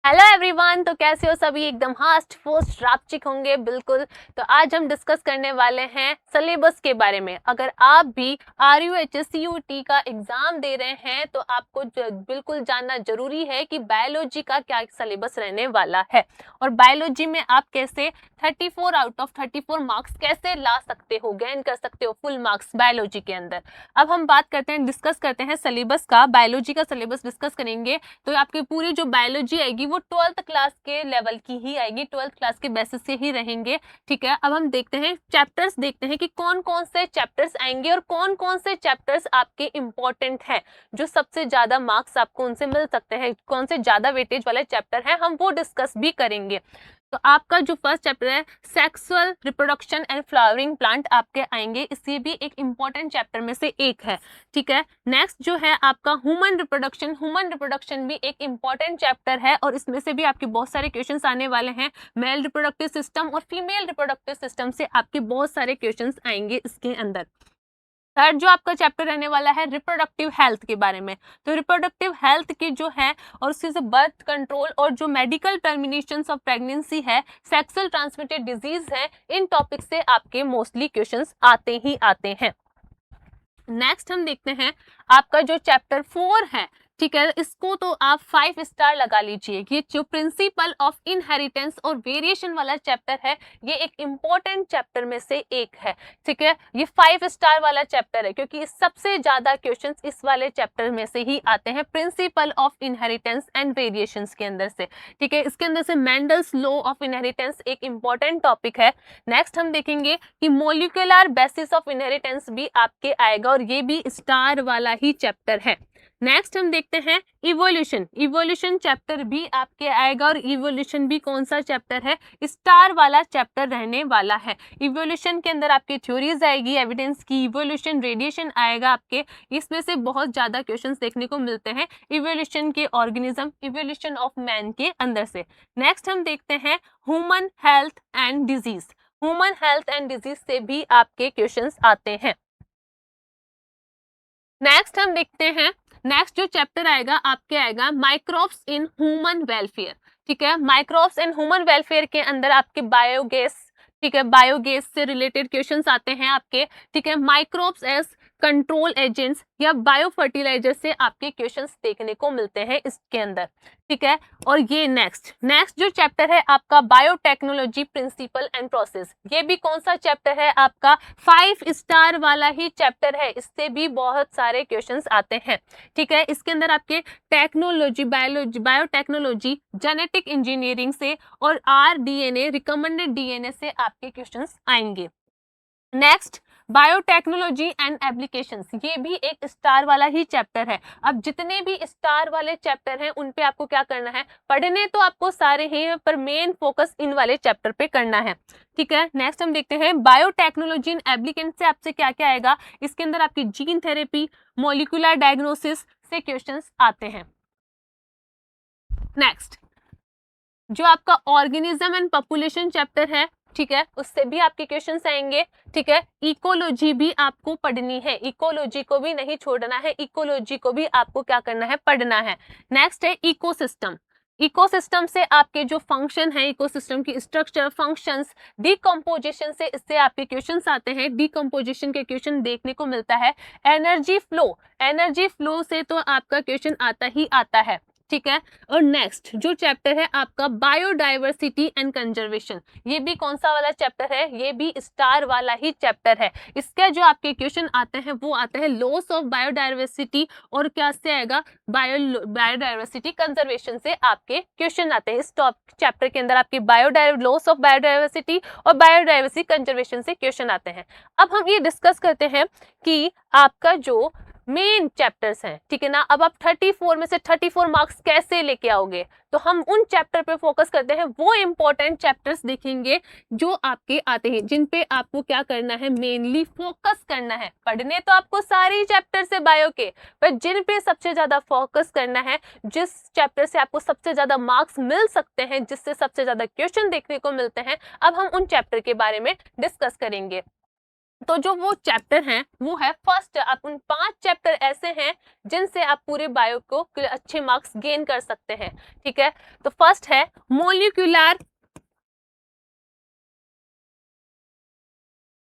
Hello everyone, तो कैसे हो सभी? एकदम हास्ट पोस्ट रापचिक होंगे बिल्कुल। तो आज हम डिस्कस करने वाले हैं सिलेबस के बारे में। अगर आप भी RUHS CUT का एग्जाम दे रहे हैं तो आपको बिल्कुल जानना जरूरी है कि बायोलॉजी का क्या सिलेबस रहने वाला है और बायोलॉजी में आप कैसे 34 आउट ऑफ 34 मार्क्स कैसे ला सकते हो, गेन कर सकते हो फुल मार्क्स बायोलॉजी के अंदर। अब हम बात करते हैं, डिस्कस करते हैं सिलेबस का। बायोलॉजी का सिलेबस डिस्कस करेंगे तो आपकी पूरी जो बायोलॉजी आएगी वो 12th क्लास के लेवल की ही आएगी, 12th क्लास के बेसिस से ही रहेंगे। ठीक है, अब हम देखते हैं चैप्टर्स, देखते हैं कि कौन कौन से चैप्टर्स आएंगे और कौन कौन से चैप्टर्स आपके इंपॉर्टेंट हैं, जो सबसे ज्यादा मार्क्स आपको उनसे मिल सकते हैं, कौन से ज्यादा वेटेज वाले चैप्टर हैं, हम वो डिस्कस भी करेंगे। तो आपका जो फर्स्ट चैप्टर है sexual reproduction and flowering plant आपके आएंगे, इससे भी एक इंपॉर्टेंट चैप्टर में से एक है। ठीक है, नेक्स्ट जो है आपका ह्यूमन रिप्रोडक्शन। ह्यूमन रिप्रोडक्शन भी एक इंपॉर्टेंट चैप्टर है और इसमें से भी आपके बहुत सारे क्वेश्चंस आने वाले हैं। मेल रिप्रोडक्टिव सिस्टम और फीमेल रिप्रोडक्टिव सिस्टम से आपके बहुत सारे क्वेश्चंस आएंगे इसके अंदर। थर्ड जो आपका चैप्टर रहने वाला है रिप्रोडक्टिव हेल्थ के बारे में। तो रिप्रोडक्टिव हेल्थ की जो है और उससे से बर्थ कंट्रोल और जो मेडिकल टर्मिनेशंस ऑफ प्रेगनेंसी है, सेक्सुअल ट्रांसमिटेड डिजीज है, इन टॉपिक से आपके मोस्टली क्वेश्चंस आते ही आते हैं। नेक्स्ट हम देखते हैं आपका जो चैप्टर 4 है। ठीक है, इसको तो आप 5 स्टार लगा लीजिए। ये जो प्रिंसिपल ऑफ इनहेरिटेंस और वेरिएशन वाला चैप्टर है, ये एक इंपॉर्टेंट चैप्टर में से एक है। ठीक है, ये 5 स्टार वाला चैप्टर है क्योंकि सबसे ज्यादा क्वेश्चंस इस वाले चैप्टर में से ही आते हैं, principle of inheritance and variations के अंदर से। ठीक है, इसके अंदर से मेंडल्स लॉ ऑफ इनहेरिटेंस एक इंपॉर्टेंट टॉपिक है। नेक्स्ट हम देखेंगे कि मोलिकुलर बेसिस ऑफ इनहेरिटेंस भी आपके आएगा और ये भी स्टार वाला ही चैप्टर है। नेक्स्ट हम देखते हैं इवोल्यूशन। इवोल्यूशन चैप्टर भी आपके आएगा और इवोल्यूशन भी कौन सा चैप्टर है? स्टार वाला चैप्टर रहने वाला है। इवोल्यूशन के अंदर आपकी थ्योरीज आएगी, एविडेंस की, इवोल्यूशन, रेडिएशन आएगा आपके। इसमें से बहुत ज्यादा क्वेश्चंस देखने को मिलते हैं इवोल्यूशन के ऑर्गेनिज्म, इवोल्यूशन ऑफ मैन के अंदर से। नेक्स्ट हम देखते हैं human health and disease. Human health and disease से भी आपके क्वेश्चंस आते हैं। नेक्स्ट हम देखते हैं, नेक्स्ट जो चैप्टर आएगा आपके आएगा माइक्रोब्स इन ह्यूमन वेलफेयर। ठीक है, माइक्रोब्स इन ह्यूमन वेलफेयर के अंदर आपके बायोगैस, ठीक है, बायोगैस से रिलेटेड क्वेश्चंस आते हैं आपके। ठीक है, माइक्रोब्स एज कंट्रोल एजेंट्स या बायो फर्टिलाइजर से आपके क्वेश्चंस देखने को मिलते हैं इसके अंदर। ठीक है, और ये नेक्स्ट जो चैप्टर है आपका बायोटेक्नोलॉजी प्रिंसिपल एंड प्रोसेस, ये भी कौन सा चैप्टर है आपका? 5 स्टार वाला ही चैप्टर है, इससे भी बहुत सारे क्वेश्चंस आते हैं। ठीक है, इसके अंदर आपके technology, biology, biotechnology, genetic engineering से और RDNA, रिकमेंडेड DNA से आपके क्वेश्चंस आएंगे। नेक्स्ट बायोटेक्नोलॉजी एंड एप्लीकेशंस, ये भी एक स्टार वाला ही चैप्टर है। अब जितने भी स्टार वाले चैप्टर हैं उन पे आपको क्या करना है? पढ़ने तो आपको सारे ही हैं पर मेन फोकस इन वाले चैप्टर पे करना है। ठीक है, नेक्स्ट हम देखते हैं बायोटेक्नोलॉजी एंड एप्लीकेंट से आपसे क्या क्या आएगा। इसके अंदर आपकी जीन थेरेपी, मोलिकुलर डायग्नोसिस से क्वेश्चंस आते हैं। नेक्स्ट जो आपका ऑर्गेनिज्म एंड पॉपुलेशन चैप्टर है, ठीक है, उससे भी आपके क्वेश्चंस आएंगे। ठीक है, इकोलॉजी भी आपको पढ़नी है, इकोलॉजी को भी नहीं छोड़ना है, इकोलॉजी को भी आपको क्या करना है? पढ़ना है। नेक्स्ट है इकोसिस्टम। इकोसिस्टम से आपके जो फंक्शन है, इकोसिस्टम की स्ट्रक्चर, फंक्शंस, डिकम्पोजिशन से इससे आपके क्वेश्चंस आते हैं। डिकम्पोजिशन के क्वेश्चन देखने को मिलता है। एनर्जी फ्लो, एनर्जी फ्लो से तो आपका क्वेश्चन आता ही आता है। ठीक है, और नेक्स्ट जो चैप्टर है आपका बायोडाइवर्सिटी एंड कंजर्वेशन, ये भी कौन सा वाला चैप्टर है? ये भी स्टार वाला ही चैप्टर है। इसके जो आपके क्वेश्चन आते हैं वो आते हैं लॉस ऑफ बायोडाइवर्सिटी और क्या से आएगा? बायोडाइवर्सिटी कंजर्वेशन से आपके क्वेश्चन आते हैं। इस चैप्टर के अंदर आपकी लॉस ऑफ बायोडाइवर्सिटी और बायोडाइवर्सिटी कंजर्वेशन से क्वेश्चन आते हैं। अब हम ये डिस्कस करते हैं कि आपका जो मेन चैप्टर्स हैं, ठीक है ना, अब आप 34 में से 34 मार्क्स कैसे लेके आओगे? तो हम उन चैप्टर पे फोकस करते हैं, वो इंपॉर्टेंट चैप्टर्स देखेंगे जो आपके आते हैं, जिन पे आपको क्या करना है? मेनली फोकस करना है। पढ़ने तो आपको सारे ही चैप्टर से बायो के, पर जिन पे सबसे ज्यादा फोकस करना है, जिस चैप्टर से आपको सबसे ज्यादा मार्क्स मिल सकते हैं, जिससे सबसे ज्यादा क्वेश्चन देखने को मिलते हैं, अब हम उन चैप्टर के बारे में डिस्कस करेंगे। तो जो वो चैप्टर हैं वो है फर्स्ट। आप उन 5 चैप्टर ऐसे हैं जिनसे आप पूरे बायो को अच्छे मार्क्स गेन कर सकते हैं। ठीक है, तो फर्स्ट है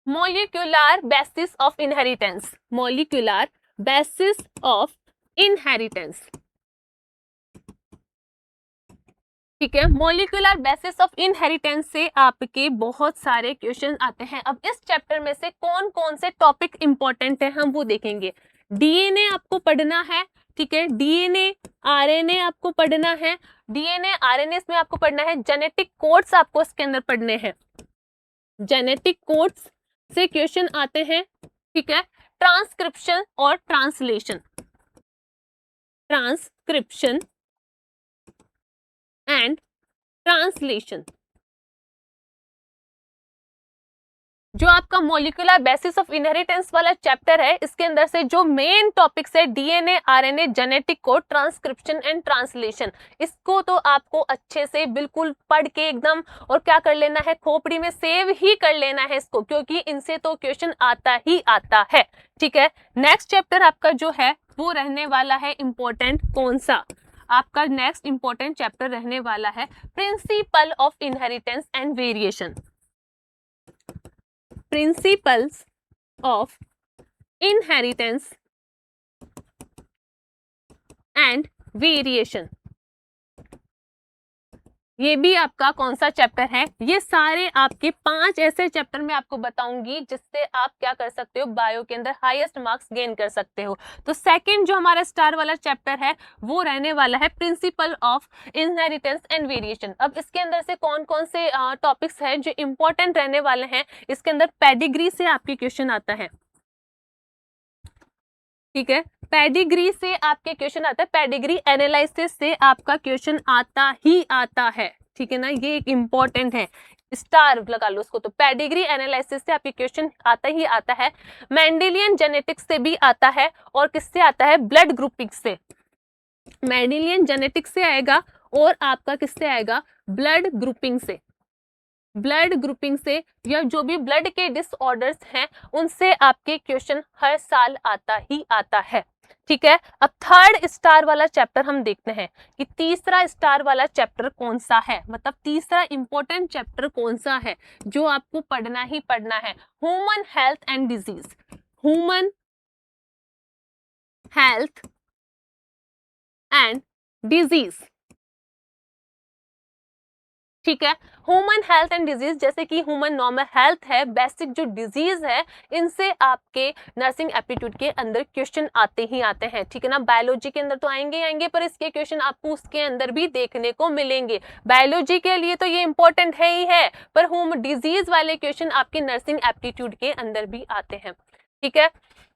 molecular basis of inheritance. Molecular basis of inheritance. ठीक है, मोलिकुलर बेसिस ऑफ इनहेरिटेंस से आपके बहुत सारे क्वेश्चन आते हैं। अब इस चैप्टर में से कौन कौन से टॉपिक इंपॉर्टेंट है हम वो देखेंगे। डीएनए आपको पढ़ना है। ठीक है, डीएनए आरएनए आपको पढ़ना है। डीएनए आरएनए में आपको पढ़ना है। जेनेटिक कोड्स आपको इसके अंदर पढ़ने हैं। जेनेटिक कोड्स से क्वेश्चन आते हैं। ठीक है, ट्रांसक्रिप्शन और ट्रांसलेशन। Transcription and translation. जो आपका मोलिकुलर बेसिस ऑफ इनहेरिटेंस वाला चैप्टर है, इसके अंदर से जो मेन टॉपिक्स है DNA RNA genetic code transcription and translation, इसको तो आपको अच्छे से बिल्कुल पढ़ के एकदम और क्या कर लेना है, खोपड़ी में सेव ही कर लेना है इसको, क्योंकि इनसे तो क्वेश्चन आता ही आता है। ठीक है, नेक्स्ट चैप्टर आपका जो है वो रहने वाला है इंपॉर्टेंट। कौन सा? आपका नेक्स्ट इंपॉर्टेंट चैप्टर रहने वाला है principle of inheritance and variation. Principles of inheritance and variation। ये भी आपका कौन सा चैप्टर है? ये सारे आपके 5 ऐसे चैप्टर मैं आपको बताऊंगी जिससे आप क्या कर सकते हो, बायो के अंदर हाईएस्ट मार्क्स गेन कर सकते हो। तो सेकंड जो हमारा स्टार वाला चैप्टर है वो रहने वाला है principle of inheritance and variation. अब इसके अंदर से कौन कौन से टॉपिक्स है जो इंपॉर्टेंट रहने वाले हैं? इसके अंदर पेडिग्री से आपके क्वेश्चन आता है। ठीक है, पेडिग्री से आपके क्वेश्चन आता है। पेडिग्री एनालिसिस से आपका क्वेश्चन आता ही आता है। ठीक है ना, ये एक इंपॉर्टेंट है, स्टार लगा लो उसको। तो पेडिग्री एनालिसिस से आपके क्वेश्चन आता ही आता है। मेंडेलियन जेनेटिक्स से भी आता है। और किससे आता है? ब्लड ग्रुपिंग से। मेंडेलियन जेनेटिक्स से आएगा और आपका किससे आएगा? ब्लड ग्रुपिंग से। ब्लड ग्रुपिंग से या जो भी ब्लड के डिसऑर्डर्स हैं उनसे आपके क्वेश्चन हर साल आता ही आता है। ठीक है, अब थर्ड स्टार वाला चैप्टर हम देखते हैं कि तीसरा स्टार वाला चैप्टर कौन सा है, मतलब तीसरा इंपॉर्टेंट चैप्टर कौन सा है जो आपको पढ़ना ही पढ़ना है। Human health and disease. Human health and disease. ठीक है, ह्यूमन हेल्थ एंड डिजीज, जैसे कि ह्यूमन नॉर्मल हेल्थ है, बेसिक जो डिजीज है, इनसे आपके नर्सिंग एप्टीट्यूड के अंदर क्वेश्चन आते ही आते हैं। ठीक है ना, बायोलॉजी के अंदर तो आएंगे आएंगे, पर इसके क्वेश्चन आपको उसके अंदर भी देखने को मिलेंगे। बायोलॉजी के लिए तो ये इंपॉर्टेंट है ही है, पर ह्यूमन डिजीज वाले क्वेश्चन आपके नर्सिंग एप्टीट्यूड के अंदर भी आते हैं। ठीक है,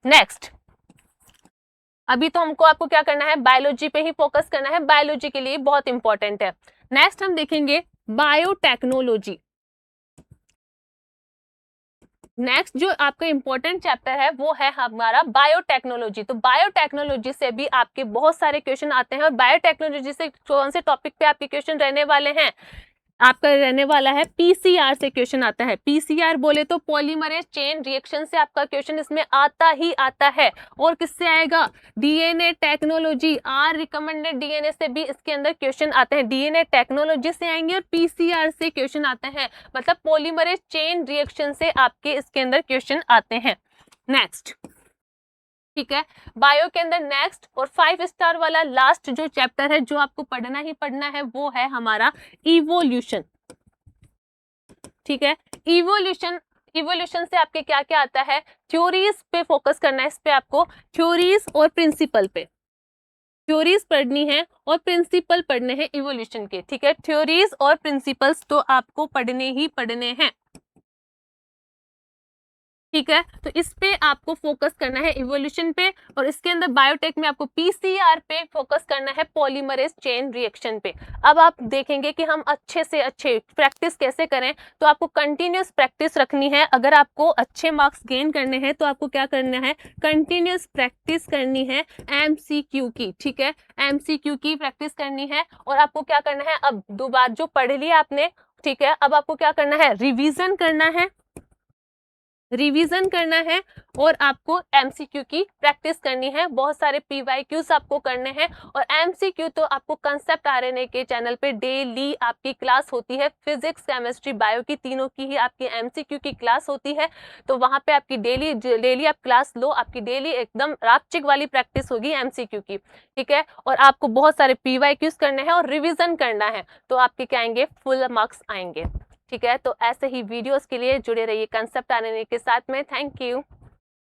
नेक्स्ट, अभी तो हमको आपको क्या करना है, बायोलॉजी पे ही फोकस करना है, बायोलॉजी के लिए बहुत इंपॉर्टेंट है। नेक्स्ट हम देखेंगे बायोटेक्नोलॉजी। नेक्स्ट जो आपका इंपॉर्टेंट चैप्टर है वो है हमारा बायोटेक्नोलॉजी। तो बायोटेक्नोलॉजी से भी आपके बहुत सारे क्वेश्चन आते हैं। और बायोटेक्नोलॉजी से कौन से टॉपिक पे आपके क्वेश्चन रहने वाले हैं? आपका रहने वाला है पीसीआर से क्वेश्चन आता है। पीसीआर बोले तो पॉलीमरेज चेन रिएक्शन से आपका क्वेश्चन इसमें आता ही आता है। और किससे आएगा? DNA technology, are recommended DNA से भी इसके अंदर क्वेश्चन आते हैं। डीएनए टेक्नोलॉजी से आएंगे और पीसीआर से क्वेश्चन आते हैं, मतलब पॉलीमरेज चेन रिएक्शन से आपके इसके अंदर क्वेश्चन आते हैं। नेक्स्ट, ठीक है, बायो के अंदर नेक्स्ट और 5 स्टार वाला लास्ट जो चैप्टर है जो आपको पढ़ना ही पढ़ना है वो है हमारा इवोल्यूशन। ठीक है, इवोल्यूशन, इवोल्यूशन से आपके क्या क्या आता है? थ्योरीज पे फोकस करना है, इस पे आपको थ्योरीज और प्रिंसिपल पे थ्योरीज पढ़नी है और प्रिंसिपल पढ़ने हैं इवोल्यूशन के। ठीक है, थ्योरीज और प्रिंसिपल्स तो आपको पढ़ने ही पढ़ने हैं। ठीक है, तो इस पे आपको फोकस करना है इवोल्यूशन पे। और इसके अंदर बायोटेक में आपको पीसीआर पे फोकस करना है, पॉलीमरेज चेन रिएक्शन पे। अब आप देखेंगे कि हम अच्छे से अच्छे प्रैक्टिस कैसे करें। तो आपको कंटिन्यूस प्रैक्टिस रखनी है। अगर आपको अच्छे मार्क्स गेन करने हैं तो आपको क्या करना है? कंटिन्यूस प्रैक्टिस करनी है एमसीक्यू की। ठीक है, एमसीक्यू की प्रैक्टिस करनी है। और आपको क्या करना है, अब 2 बार जो पढ़ लिया आपने, ठीक है, अब आपको क्या करना है? रिविजन करना है। रिवीजन करना है और आपको एमसीक्यू की प्रैक्टिस करनी है। बहुत सारे पीवाईक्यूज आपको करने हैं और एमसीक्यू तो आपको कंसेप्ट आरएनए के चैनल पे डेली आपकी क्लास होती है। फिजिक्स, केमिस्ट्री, बायो की तीनों की ही आपकी एमसीक्यू की क्लास होती है। तो वहाँ पे आपकी डेली आप क्लास लो, आपकी डेली एकदम रापचिक वाली प्रैक्टिस होगी एमसीक्यू की, ठीक है। और आपको बहुत सारे पीवाईक्यूज करने हैं और रिविजन करना है, तो आपके क्या आएंगे, फुल मार्क्स आएंगे, ठीक है। तो ऐसे ही वीडियोस के लिए जुड़े रहिए कंसेप्ट आरएनए के साथ में। Thank you.